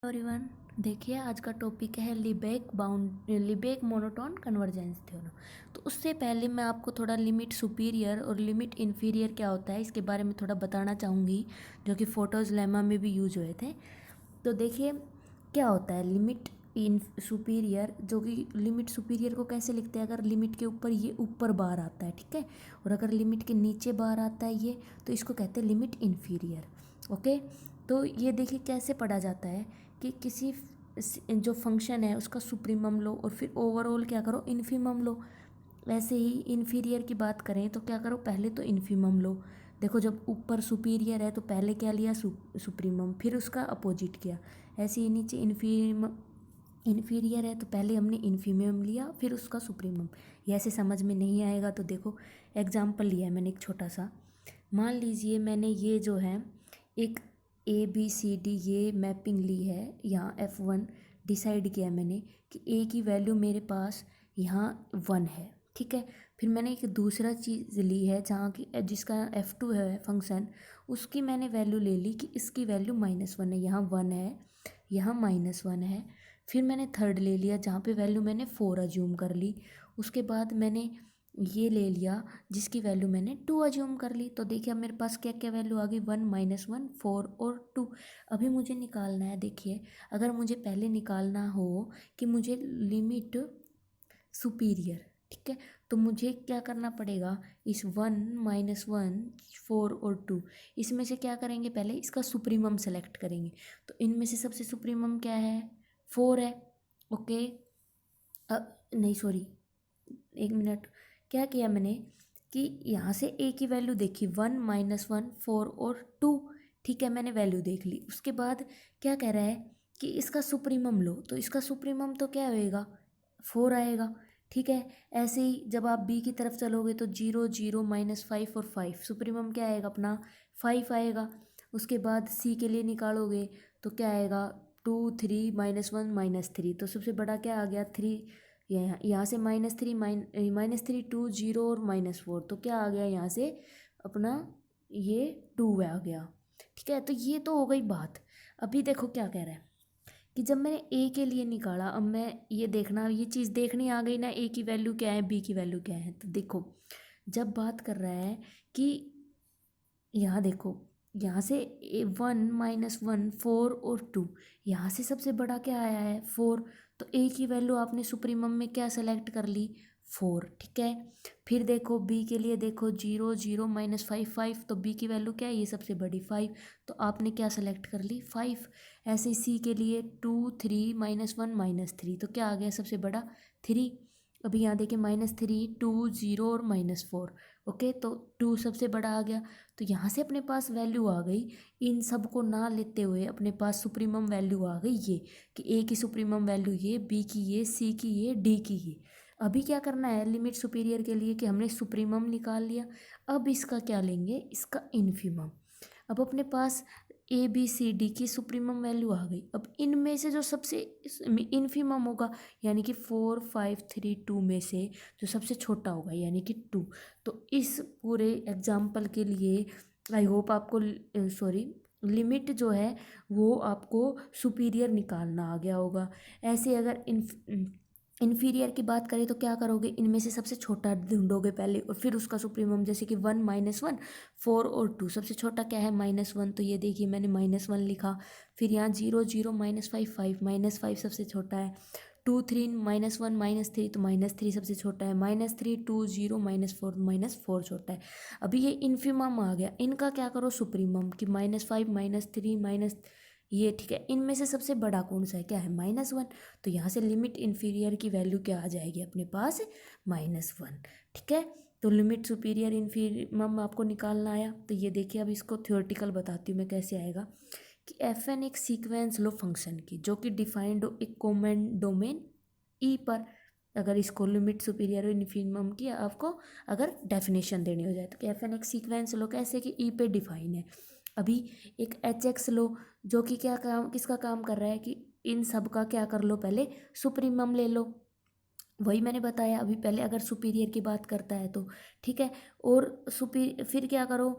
Everyone, देखिए आज का टॉपिक है लिबेक मोनोटोन कन्वर्जेंस थ्योरम। तो उससे पहले मैं आपको थोड़ा लिमिट सुपीरियर और लिमिट इन्फीरियर क्या होता है इसके बारे में थोड़ा बताना चाहूँगी, जो कि फोटोज लेमा में भी यूज हुए थे। तो देखिए क्या होता है लिमिट इन सुपीरियर, जो कि लिमिट सुपीरियर को कैसे लिखते हैं, अगर लिमिट के ऊपर ये ऊपर बार आता है, ठीक है, और अगर लिमिट के नीचे बार आता है ये, तो इसको कहते हैं लिमिट इन्फीरियर। ओके, तो ये देखिए कैसे पढ़ा जाता है कि किसी जो फंक्शन है उसका सुप्रीमम लो और फिर ओवरऑल क्या करो, इन्फीमम लो। वैसे ही इन्फीरियर की बात करें तो क्या करो, पहले तो इन्फीमम लो। देखो जब ऊपर सुपीरियर है तो पहले क्या लिया, सुप्रीमम, फिर उसका अपोजिट किया। ऐसे ही नीचे इन्फीरियर है तो पहले हमने इन्फीमम लिया फिर उसका सुप्रीमम। ये ऐसे समझ में नहीं आएगा तो देखो एग्जाम्पल लिया है मैंने एक छोटा सा। मान लीजिए मैंने ये जो है एक ABCD ये मैपिंग ली है, यहाँ F1 डिसाइड किया मैंने कि A की वैल्यू मेरे पास यहाँ 1 है, ठीक है। फिर मैंने एक दूसरा चीज़ ली है जहाँ की जिसका F2 है फंक्शन, उसकी मैंने वैल्यू ले ली कि इसकी वैल्यू -1 है, यहाँ 1 है, यहाँ -1 है। फिर मैंने थर्ड ले लिया जहाँ पे वैल्यू मैंने 4 अज्यूम कर ली। उसके बाद मैंने ये ले लिया जिसकी वैल्यू मैंने 2 अज्यूम कर ली। तो देखिए अब मेरे पास क्या क्या वैल्यू आ गई, 1 -1 4 और 2। अभी मुझे निकालना है, देखिए अगर मुझे पहले निकालना हो कि मुझे लिमिट सुपीरियर, ठीक है, तो मुझे क्या करना पड़ेगा, इस 1 -1 4 और 2 इसमें से क्या करेंगे, पहले इसका सुप्रीमम सेलेक्ट करेंगे। तो इनमें से सबसे सुप्रीमम क्या है, 4 है। ओके, नहीं सॉरी, एक मिनट, क्या किया मैंने कि यहाँ से ए की वैल्यू देखी 1 -1 4 और 2, ठीक है, मैंने वैल्यू देख ली। उसके बाद क्या कह रहा है कि इसका सुप्रीमम लो, तो इसका सुप्रीमम तो क्या होएगा, 4 आएगा, ठीक है। ऐसे ही जब आप बी की तरफ चलोगे तो 0 0 -5 और 5, सुप्रीमम क्या आएगा अपना 5 आएगा। उसके बाद सी के लिए निकालोगे तो क्या आएगा 2 3 -1 -3, तो सबसे बड़ा क्या आ गया 3। यहाँ से -3 2 0 और -4, तो क्या आ गया यहाँ से अपना ये 2 आ गया, ठीक है। तो ये तो हो गई बात। अभी देखो क्या कह रहा है कि जब मैंने ए के लिए निकाला, अब मैं ये देखना, ये चीज़ देखनी आ गई ना, ए की वैल्यू क्या है बी की वैल्यू क्या है। तो देखो जब बात कर रहा है कि यहाँ देखो, यहाँ से 1 -1 4 और 2, यहाँ से सबसे बड़ा क्या आया है 4, तो ए की वैल्यू आपने सुप्रीमम में क्या सेलेक्ट कर ली 4, ठीक है। फिर देखो बी के लिए, देखो 0 0 -5 5, तो बी की वैल्यू क्या है, ये सबसे बड़ी 5, तो आपने क्या सेलेक्ट कर ली 5। ऐसे सी के लिए 2 3 -1 -3, तो क्या आ गया सबसे बड़ा 3। अभी यहाँ देखिए -3 2 0 और -4, ओके, तो 2 सबसे बड़ा आ गया। तो यहाँ से अपने पास वैल्यू आ गई, इन सब को ना लेते हुए अपने पास सुप्रीमम वैल्यू आ गई ये, कि ए की सुप्रीमम वैल्यू ये, बी की ये, सी की ये, डी की ये। अभी क्या करना है लिमिट सुपीरियर के लिए कि हमने सुप्रीमम निकाल लिया, अब इसका क्या लेंगे, इसका इन्फीमम। अब अपने पास ABCD की सुप्रीमम वैल्यू आ गई, अब इनमें से जो सबसे इन्फीमम होगा, यानी कि 4 5 3 2 में से जो सबसे छोटा होगा यानी कि 2। तो इस पूरे एग्जाम्पल के लिए आई होप आपको सॉरी लिमिट जो है वो आपको सुपीरियर निकालना आ गया होगा। ऐसे अगर इन्फीरियर की बात करें तो क्या करोगे, इनमें से सबसे छोटा ढूंढोगे पहले और फिर उसका सुप्रीमम, जैसे कि 1 -1 4 और 2, सबसे छोटा क्या है -1, तो ये देखिए मैंने -1 लिखा। फिर यहाँ 0 0 -5 5, -5 सबसे छोटा है। 2 3 -1 -3, तो -3 सबसे छोटा है। -3 2 0 -4, -4 छोटा है। अभी ये इन्फीमम आ गया, इनका क्या करो सुप्रीमम कि -5 -3 ये, ठीक है। इनमें से सबसे बड़ा कौन सा है, क्या है -1, तो यहाँ से लिमिट इन्फीरियर की वैल्यू क्या आ जाएगी अपने पास -1, ठीक है। तो लिमिट सुपीरियर इन्फीमम आपको निकालना आया। तो ये देखिए अब इसको थ्योरेटिकल बताती हूँ मैं कैसे आएगा, कि FN एक सीक्वेंस लो फंक्शन की जो कि डिफाइंड हो एक कॉमन डोमेन ई पर। अगर इसको लिमिट सुपीरियर और इन्फीमम की आपको अगर डेफिनेशन देनी हो जाए तो कि FN एक सीक्वेंस लो कैसे कि ई पे डिफाइन है। अभी एक HX लो जो कि क्या काम, किसका काम कर रहा है कि इन सब का क्या कर लो, पहले सुप्रीमम ले लो, वही मैंने बताया अभी पहले, अगर सुपीरियर की बात करता है तो, ठीक है। और फिर क्या करो,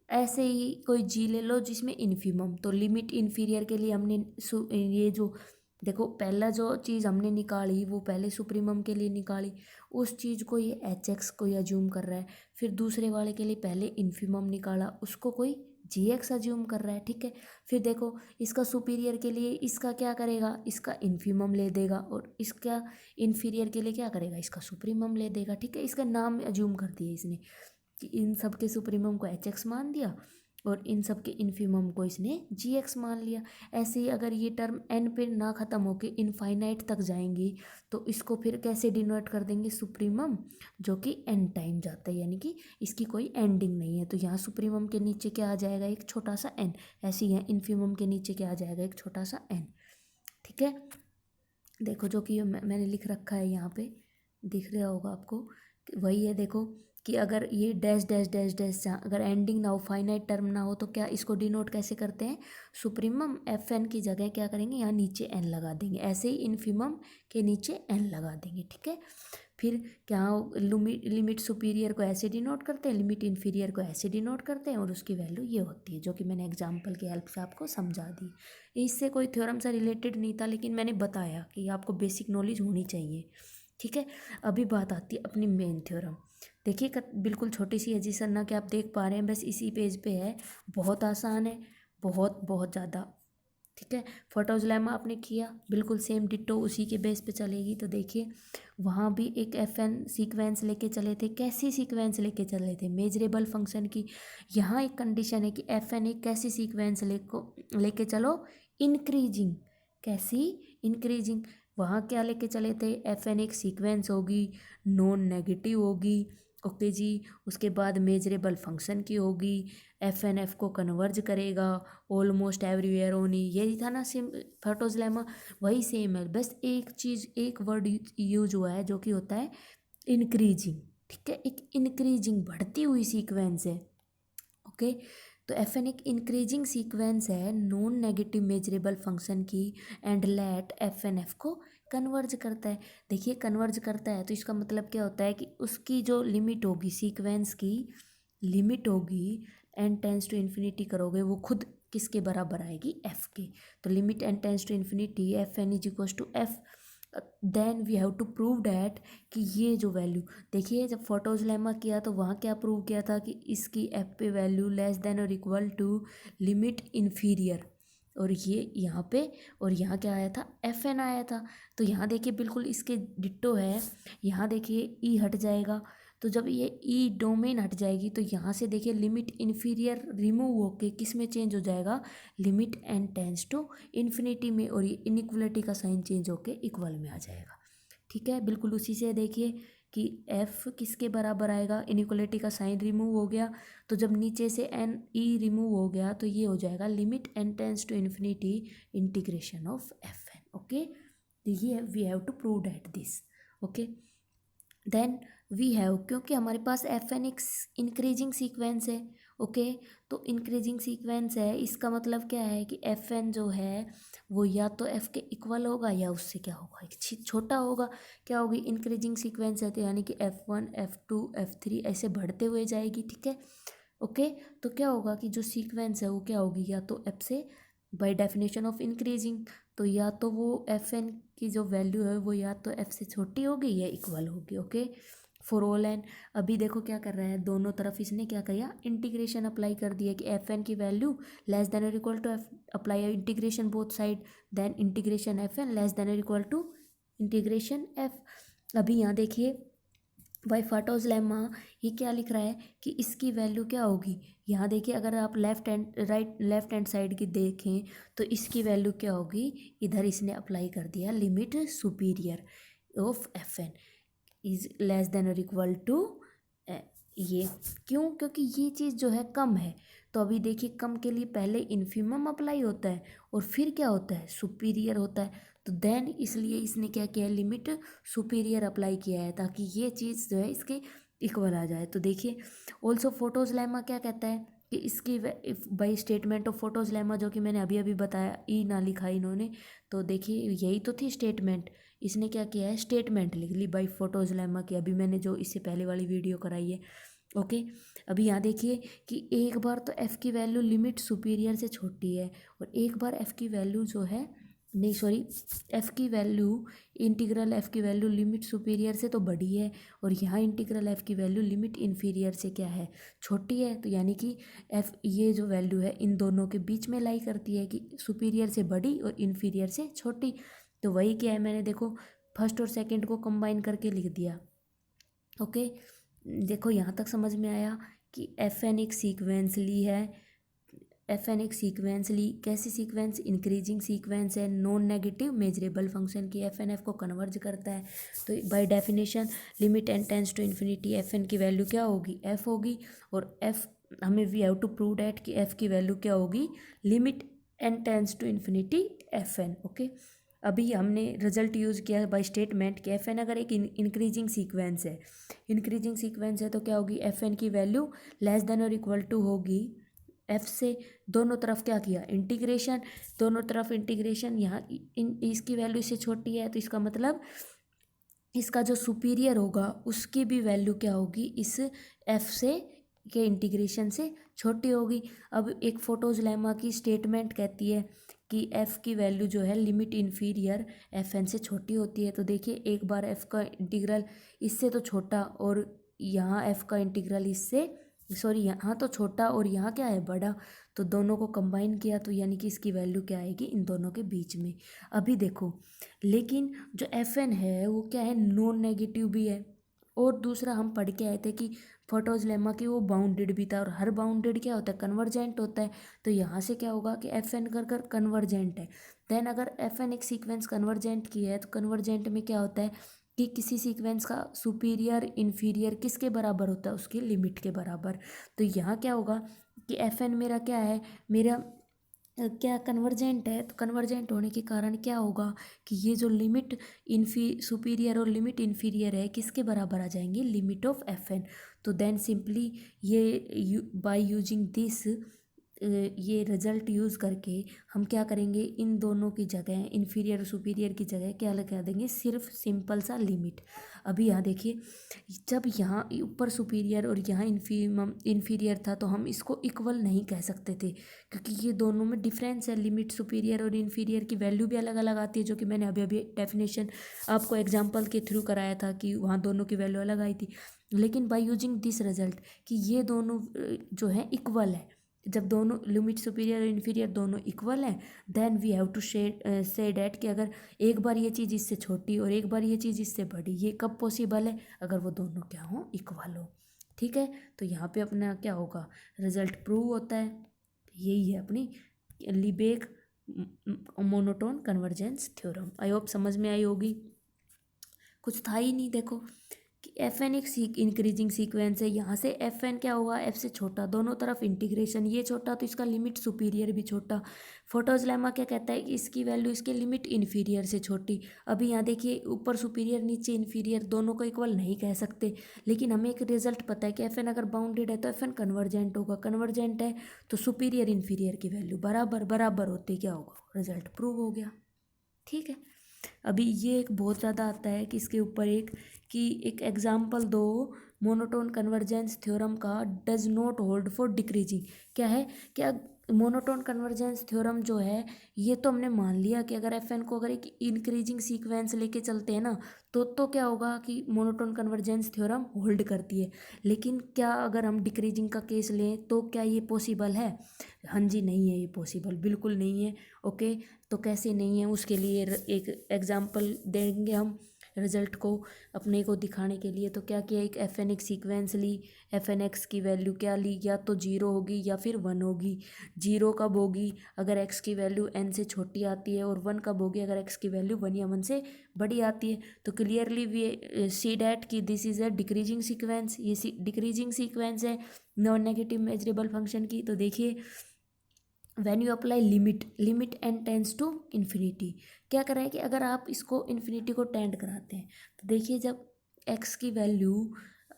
ऐसे ही कोई जी ले लो जिसमें इन्फीमम, तो लिमिट इन्फीरियर के लिए हमने ये जो देखो पहला जो चीज़ हमने निकाली वो पहले सुप्रीमम के लिए निकाली, उस चीज़ को ये एच एक्स कोई अज्यूम कर रहा है। फिर दूसरे वाले के लिए पहले इन्फीमम निकाला, उसको कोई जी एक्स अज्यूम कर रहा है, ठीक है। फिर देखो इसका सुपीरियर के लिए इसका क्या करेगा, इसका इन्फीमम ले देगा, और इसका इन्फीरियर के लिए क्या करेगा, इसका सुप्रीमम ले देगा, ठीक है। इसका नाम अज्यूम कर दिया इसने कि इन सब के सुप्रीमम को एच एक्स मान दिया और इन सब के इन्फीमम को इसने जी एक्स मान लिया। ऐसे ही अगर ये टर्म एन पे ना ख़त्म होके इनफाइनाइट तक जाएंगी तो इसको फिर कैसे डिनोट कर देंगे, सुप्रीमम जो कि एन टाइम जाता है, यानी कि इसकी कोई एंडिंग नहीं है। तो यहाँ सुप्रीमम के नीचे क्या आ जाएगा, एक छोटा सा एन। ऐसे ही यहाँ इन्फीमम के नीचे क्या आ जाएगा, एक छोटा सा एन, ठीक है। देखो जो कि मैंने लिख रखा है यहाँ पे, दिख रहा होगा आपको, वही है। देखो कि अगर ये डैश डैश डैश डैश अगर एंडिंग ना हो, फाइनाइट टर्म ना हो, तो क्या इसको डिनोट कैसे करते हैं, सुप्रीमम एफ एन की जगह क्या करेंगे, यहाँ नीचे एन लगा देंगे। ऐसे ही इन्फीमम के नीचे एन लगा देंगे, ठीक है। फिर क्या लिमिट सुपीरियर को ऐसे डिनोट करते हैं, लिमिट इन्फीरियर को ऐसे डिनोट करते हैं, और उसकी वैल्यू ये होती है, जो कि मैंने एग्जाम्पल की हेल्प से आपको समझा दी। इससे कोई थ्योरम से रिलेटेड नहीं था, लेकिन मैंने बताया कि आपको बेसिक नॉलेज होनी चाहिए, ठीक है। अभी बात आती है अपनी मेन थ्योरम। देखिए बिल्कुल छोटी सी है जी सर ना, कि आप देख पा रहे हैं, बस इसी पेज पे है, बहुत आसान है, बहुत बहुत ज़्यादा, ठीक है। फोटोज लेमा आपने किया, बिल्कुल सेम डिट्टो उसी के बेस पे चलेगी। तो देखिए वहाँ भी एक एफ एन सीक्वेंस लेके चले थे, कैसी सीक्वेंस लेके चले थे, मेजरेबल फंक्शन की। यहाँ एक कंडीशन है कि एफ एन एक कैसी सीक्वेंस लेके चलो, इंक्रीजिंग, कैसी, इंक्रीजिंग। वहाँ क्या लेके चले थे, एफ एन एक सीक्वेंस होगी, नॉन नेगेटिव होगी, ओके जी। उसके बाद मेजरेबल फंक्शन की होगी, एफ एन एफ को कन्वर्ज करेगा, ऑलमोस्ट एवरीवेयर ओनी, यही था ना सेम फोटोज लेमा, वही सेम है, बस एक चीज़, एक वर्ड यूज हुआ है जो कि होता है इंक्रीजिंग, ठीक है। एक इंक्रीजिंग बढ़ती हुई सीक्वेंस है, ओके। तो एफ एन एक इंक्रीजिंग सीक्वेंस है नॉन नेगेटिव मेजरेबल फंक्शन की, and let F N F को कन्वर्ज करता है। देखिए कन्वर्ज करता है तो इसका मतलब क्या होता है कि उसकी जो लिमिट होगी, सीक्वेंस की लिमिट होगी, एन टेंस टू इन्फिनिटी करोगे वो खुद किसके बराबर आएगी, एफ के। तो limit N tends to infinity F N is equals to F, then we have to prove that कि ये जो वैल्यू, देखिए जब फोटोज लेमा किया तो वहाँ क्या प्रूव किया था कि इसकी एफ पे वैल्यू लेस देन और इक्वल टू लिमिट इन्फीरियर, और ये यहाँ पे, और यहाँ क्या आया था, एफ एन आया था। तो यहाँ देखिए बिल्कुल इसके डिट्टो है, यहाँ देखिए ई हट जाएगा, तो जब ये ई डोमेन हट जाएगी तो यहाँ से देखिए लिमिट इन्फीरियर रिमूव होके किस में चेंज हो जाएगा, limit N tends to infinity में, और ये इनइक्वलिटी का साइन चेंज होके इक्वल में आ जाएगा, ठीक है। बिल्कुल उसी से देखिए कि एफ किसके बराबर आएगा, इनइक्वलिटी का साइन रिमूव हो गया, तो जब नीचे से एन ई रिमूव हो गया तो ये हो जाएगा limit N tends to infinity integration of F N, okay. देखिए we have to prove that this, okay. Then we have, क्योंकि हमारे पास एफ एन एक इंक्रीजिंग सीक्वेंस है, ओके। तो इंक्रीजिंग सीक्वेंस है, इसका मतलब क्या है कि एफ एन जो है वो या तो एफ के इक्वल होगा या उससे क्या होगा, एक छोटा होगा। क्या होगी, इंक्रीजिंग सीक्वेंस है तो यानी कि F one F two F three ऐसे बढ़ते हुए जाएगी, ठीक है, ओके। तो क्या होगा कि जो सीक्वेंस है वो क्या होगी, या तो एफ से, बाय डेफिनेशन ऑफ इंक्रीजिंग, तो या तो वो एफ एन की जो वैल्यू है वो या तो एफ से छोटी होगी या इक्वल होगी, ओके, फॉर ऑल एन। अभी देखो क्या कर रहा है, दोनों तरफ इसने क्या किया, इंटीग्रेशन अप्लाई कर दिया कि एफ एन की वैल्यू लेस देन और equal to F, apply integration both side, then integration F N less than और इक्वल टू इंटीग्रेशन एफ। अभी यहाँ देखिए बाई फाटोज लेमा ये क्या लिख रहा है कि इसकी वैल्यू क्या होगी, यहाँ देखिए अगर आप लेफ्ट हैंड साइड की देखें तो इसकी वैल्यू क्या होगी, इधर इसने अप्लाई कर दिया limit superior of F N is less than और इक्वल टू ये, क्यों, क्योंकि ये चीज़ जो है कम है। तो अभी देखिए कम के लिए पहले इन्फीमम अप्लाई होता है और फिर क्या होता है, सुपीरियर होता है। तो देन इसलिए इसने क्या किया है, लिमिट सुपीरियर अप्लाई किया है ताकि ये चीज़ जो है इसके इक्वल आ जाए। तो देखिए ऑल्सो फोटोज लेमा क्या कहता है कि इसकी by statement of photos lemma, जो कि मैंने अभी अभी बताया, ई ना लिखा इन्होंने, तो देखिए यही तो थी स्टेटमेंट, इसने क्या किया है, स्टेटमेंट लिख ली बाई फोटोज लेमा की, अभी मैंने जो इससे पहले वाली वीडियो कराई है ओके। अभी यहाँ देखिए कि एक बार तो एफ़ की वैल्यू लिमिट सुपीरियर से छोटी है और एक बार एफ़ की वैल्यू जो है, नहीं सॉरी, एफ़ की वैल्यू, इंटीग्रल एफ़ की वैल्यू लिमिट सुपीरियर से तो बड़ी है और यहाँ इंटीग्रल एफ़ की वैल्यू लिमिट इन्फीरियर से क्या है, छोटी है। तो यानी कि एफ़, ये जो वैल्यू है इन दोनों के बीच में लाई करती है कि सुपीरियर से बड़ी और इन्फीरियर से छोटी। तो वही क्या है, मैंने देखो फर्स्ट और सेकंड को कंबाइन करके लिख दिया। ओके, देखो यहाँ तक समझ में आया कि एफ एन एक सीक्वेंस ली है, एफ एन एक सीक्वेंस ली, कैसी सीक्वेंस, इंक्रीजिंग सीक्वेंस है, नॉन नेगेटिव मेजरेबल फंक्शन की एफ एन एफ को कन्वर्ज करता है। तो by definition limit N tends to infinity F N की वैल्यू क्या होगी, एफ होगी। और एफ, हमें we have to prove that कि एफ की वैल्यू क्या होगी, limit N tends to infinity F N. Okay, अभी हमने रिजल्ट यूज़ किया बाय स्टेटमेंट कि एफ एन अगर एक इंक्रीजिंग सीक्वेंस है, इंक्रीजिंग सीक्वेंस है तो क्या होगी, एफ एन की वैल्यू लेस देन और इक्वल टू होगी एफ से। दोनों तरफ क्या किया, इंटीग्रेशन, दोनों तरफ इंटीग्रेशन, यहाँ इसकी वैल्यू इससे छोटी है तो इसका मतलब इसका जो सुपीरियर होगा उसकी भी वैल्यू क्या होगी, इस एफ से के इंटीग्रेशन से छोटी होगी। अब एक फोटोज लेमा की स्टेटमेंट कहती है कि एफ़ की वैल्यू जो है लिमिट इन्फीरियर एफ एन से छोटी होती है। तो देखिए एक बार एफ़ का इंटीग्रल इससे तो छोटा और यहाँ एफ़ का इंटीग्रल इससे, सॉरी यहाँ तो छोटा और यहाँ क्या है, बड़ा। तो दोनों को कंबाइन किया तो यानी कि इसकी वैल्यू क्या आएगी इन दोनों के बीच में। अभी देखो, लेकिन जो एफ एन है वो क्या है, नॉन नेगेटिव भी है। और दूसरा हम पढ़ के आए थे कि फोटोज लेमा की वो बाउंडेड भी था और हर बाउंडेड क्या होता है, कन्वर्जेंट होता है। तो यहाँ से क्या होगा कि एफ एन कर कन्वर्जेंट है। देन अगर एफ एन एक सीक्वेंस कन्वर्जेंट की है तो कन्वर्जेंट में क्या होता है कि किसी सीक्वेंस का सुपीरियर इन्फीरियर किसके बराबर होता है, उसकी लिमिट के बराबर। तो यहाँ क्या होगा कि एफ एन मेरा क्या है, मेरा क्या कन्वर्जेंट है। तो कन्वर्जेंट होने के कारण क्या होगा कि ये जो लिमिट सुपीरियर और लिमिट इन्फीरियर है किसके बराबर आ जाएंगे, लिमिट ऑफ एफ एन। तो देन सिंपली ये बाय यूजिंग दिस, ये रिजल्ट यूज़ करके हम क्या करेंगे, इन दोनों की जगह, इन्फीरियर और सुपीरियर की जगह क्या लगा देंगे, सिर्फ सिंपल सा लिमिट। अभी यहाँ देखिए, जब यहाँ ऊपर सुपीरियर और यहाँ इन्फीरियर था तो हम इसको इक्वल नहीं कह सकते थे क्योंकि ये दोनों में डिफरेंस है। लिमिट सुपीरियर और इन्फीरियर की वैल्यू भी अलग अलग आती है, जो कि मैंने अभी अभी डेफिनेशन आपको एग्जाम्पल के थ्रू कराया था कि वहाँ दोनों की वैल्यू अलग आई थी। लेकिन बाय यूजिंग दिस रिजल्ट कि ये दोनों जो है इक्वल है, जब दोनों लिमिट सुपीरियर और इन्फीरियर दोनों इक्वल हैं, then we have to say that कि अगर एक बार ये चीज़ इससे छोटी और एक बार ये चीज़ इससे बड़ी, ये कब पॉसिबल है, अगर वो दोनों क्या हो, इक्वल हो। ठीक है, तो यहाँ पे अपना क्या होगा, रिजल्ट प्रूव होता है। यही है अपनी Lebesgue monotone convergence theorem. I hope समझ में आई होगी, कुछ था ही नहीं। देखो कि एफ एन एक इंक्रीजिंग सीक्वेंस है, यहाँ से एफ एन क्या हुआ, एफ से छोटा, दोनों तरफ इंटीग्रेशन, ये छोटा तो इसका लिमिट सुपीरियर भी छोटा। फोटोज लेमा क्या कहता है कि इसकी वैल्यू इसके लिमिट इन्फीरियर से छोटी। अभी यहाँ देखिए ऊपर सुपीरियर नीचे इन्फीरियर, दोनों को इक्वल नहीं कह सकते, लेकिन हमें एक रिजल्ट पता है कि एफ एन अगर बाउंडेड है तो एफ एन कन्वर्जेंट होगा, कन्वर्जेंट है तो सुपीरियर इन्फीरियर की वैल्यू बराबर बराबर होते क्या होगा, रिजल्ट प्रूव हो गया। ठीक है, अभी ये एक बहुत ज़्यादा आता है कि इसके ऊपर एक कि एक एग्जाम्पल दो मोनोटोन कन्वर्जेंस थ्योरम का, does not hold for decreasing. क्या है, क्या मोनोटोन कन्वर्जेंस थ्योरम जो है ये तो हमने मान लिया कि अगर एफ एन को अगर एक इंक्रीजिंग सीक्वेंस लेके चलते हैं ना तो क्या होगा कि मोनोटोन कन्वर्जेंस थ्योरम होल्ड करती है। लेकिन क्या अगर हम डिक्रीजिंग का केस लें तो क्या ये पॉसिबल है, हाँ जी नहीं है ये पॉसिबल, बिल्कुल नहीं है। ओके, तो कैसे नहीं है, उसके लिए एक एग्जांपल देंगे हम रिजल्ट को अपने को दिखाने के लिए। तो क्या किया, एक एफ एन एक्स सीक्वेंस ली, एफ एन एक्स की वैल्यू क्या ली, या तो जीरो होगी या फिर वन होगी। जीरो कब होगी, अगर एक्स की वैल्यू एन से छोटी आती है, और वन कब होगी, अगर एक्स की वैल्यू वन या वन से बड़ी आती है। तो क्लियरली वी सी डैट कि this is a decreasing sequence, ये डिक्रीजिंग सीक्वेंस है नॉन नेगेटिव मेजरेबल फंक्शन की। तो देखिए when you apply limit N tends to infinity, क्या कर रहा है कि अगर आप इसको इन्फिनिटी को टेंड कराते हैं तो देखिए जब एक्स की वैल्यू,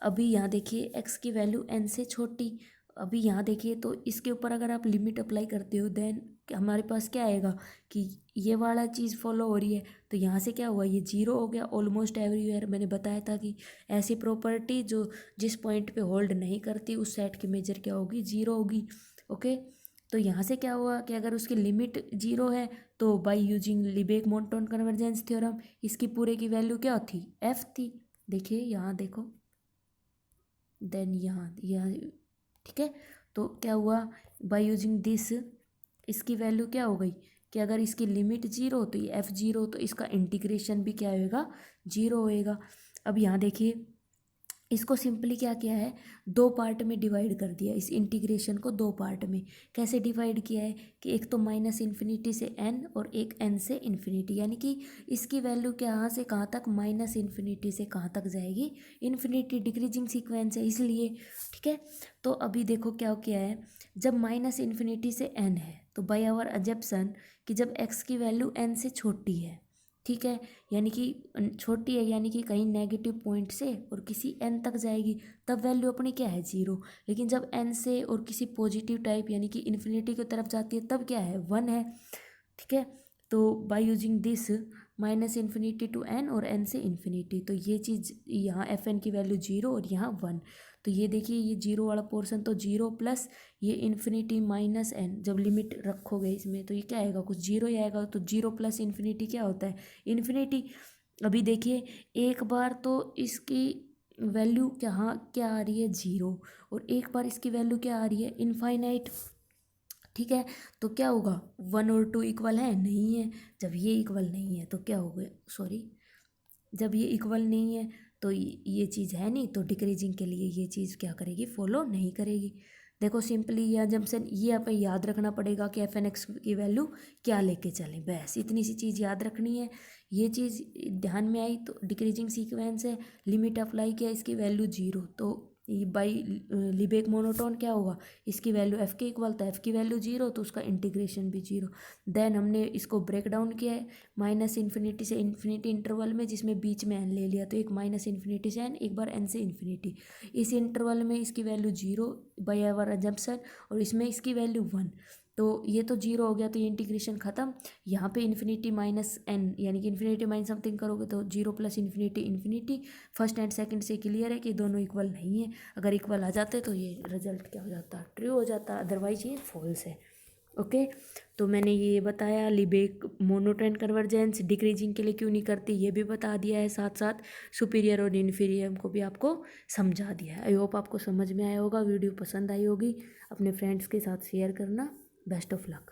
अभी यहाँ देखिए एक्स की वैल्यू एन से छोटी, अभी यहाँ देखिए तो इसके ऊपर अगर आप लिमिट अप्लाई करते हो देन कि हमारे पास क्या आएगा कि ये वाला चीज़ फॉलो हो रही है, तो यहाँ से क्या हुआ, ये जीरो हो गया ऑलमोस्ट एवरीवेयर। मैंने बताया था कि ऐसी प्रॉपर्टी जो जिस पॉइंट पे होल्ड नहीं करती उस सेट की मेजर क्या होगी, जीरो होगी। ओके, तो यहाँ से क्या हुआ कि अगर उसकी लिमिट जीरो है तो by using Lebesgue monotone convergence theorem इसकी पूरे की वैल्यू क्या थी, एफ थी। देखिए यहाँ देखो, देन यहाँ यहाँ ठीक है। तो क्या हुआ, बाय यूजिंग दिस इसकी वैल्यू क्या हो गई कि अगर इसकी लिमिट जीरो तो ये एफ जीरो, तो इसका इंटीग्रेशन भी क्या होएगा, जीरो होएगा। अब यहाँ देखिए, इसको सिंपली क्या किया है, दो पार्ट में डिवाइड कर दिया, इस इंटीग्रेशन को दो पार्ट में। कैसे डिवाइड किया है कि एक तो माइनस इन्फिनिटी से एन और एक एन से इन्फिनिटी, यानी कि इसकी वैल्यू कहाँ से कहाँ तक, माइनस इन्फिनिटी से कहाँ तक जाएगी, इन्फिनिटी। डिक्रीजिंग सीक्वेंस है इसलिए, ठीक है। तो अभी देखो क्या किया है, जब माइनस इन्फिनिटी से एन है तो बाय आवर अजम्पशन कि जब एक्स की वैल्यू एन से छोटी है, ठीक है, यानी कि छोटी है, यानी कि कहीं नेगेटिव पॉइंट से और किसी एन तक जाएगी, तब वैल्यू अपनी क्या है, जीरो। लेकिन जब एन से और किसी पॉजिटिव टाइप यानी कि इन्फिनिटी की तरफ जाती है तब क्या है, वन है, ठीक है। तो by using this minus infinity to N और एन से इन्फिनिटी, तो ये चीज़ यहाँ एफ एन की वैल्यू जीरो और यहाँ वन। तो ये देखिए, ये जीरो वाला पोर्शन तो जीरो प्लस ये इन्फिनिटी माइनस एन, जब लिमिट रखोगे इसमें तो ये क्या आएगा, कुछ जीरो ही आएगा। तो जीरो प्लस इन्फिनिटी क्या होता है, इन्फिनिटी। अभी देखिए, एक बार तो इसकी वैल्यू क्या आ रही है, जीरो, और एक बार इसकी वैल्यू क्या आ रही है, इनफाइनाइट, ठीक है। तो क्या होगा, वन और टू इक्वल है, नहीं है। जब ये इक्वल नहीं है तो क्या होगा, सॉरी, जब ये इक्वल नहीं है तो ये चीज़ है नहीं, तो डिक्रीजिंग के लिए ये चीज़ क्या करेगी, फॉलो नहीं करेगी। देखो सिंपली यह जंक्शन, ये हमें याद रखना पड़ेगा कि एफ एन एक्स की वैल्यू क्या लेके चलें, बस इतनी सी चीज़ याद रखनी है। ये चीज़ ध्यान में आई तो डिक्रीजिंग सीक्वेंस है, लिमिट अप्लाई किया, इसकी वैल्यू जीरो, तो बाई लिबेक मोनोटोन क्या होगा, इसकी वैल्यू एफ के इक्वल, तो एफ की वैल्यू जीरो तो उसका इंटीग्रेशन भी जीरो। देन हमने इसको ब्रेक डाउन किया है माइनस इन्फिनिटी से इन्फिनिटी इंटरवल में, जिसमें बीच में एन ले लिया, तो एक माइनस इन्फिनिटी से एन, एक बार एन से इन्फिनिटी। इस इंटरवल में इसकी value zero by our assumption, और इसमें इसकी वैल्यू वन। तो ये तो जीरो हो गया, तो ये इंटीग्रेशन खत्म। यहाँ पे इन्फिनिटी माइनस एन, यानी कि इन्फिनिटी माइनस समथिंग करोगे तो zero plus infinity infinity. First and second से क्लियर है कि दोनों इक्वल नहीं है। अगर इक्वल आ जाते तो ये रिजल्ट क्या हो जाता, ट्रू हो जाता, अदरवाइज ये फॉल्स है। ओके, तो मैंने ये बताया लिबेक मोनोटोन कन्वर्जेंस डिक्रीजिंग के लिए क्यों नहीं करती, ये भी बता दिया है, साथ साथ सुपीरियर और इन्फीरियर को भी आपको समझा दिया है। आई होप आपको समझ में आया होगा, वीडियो पसंद आई होगी, अपने फ्रेंड्स के साथ शेयर करना। Best of luck.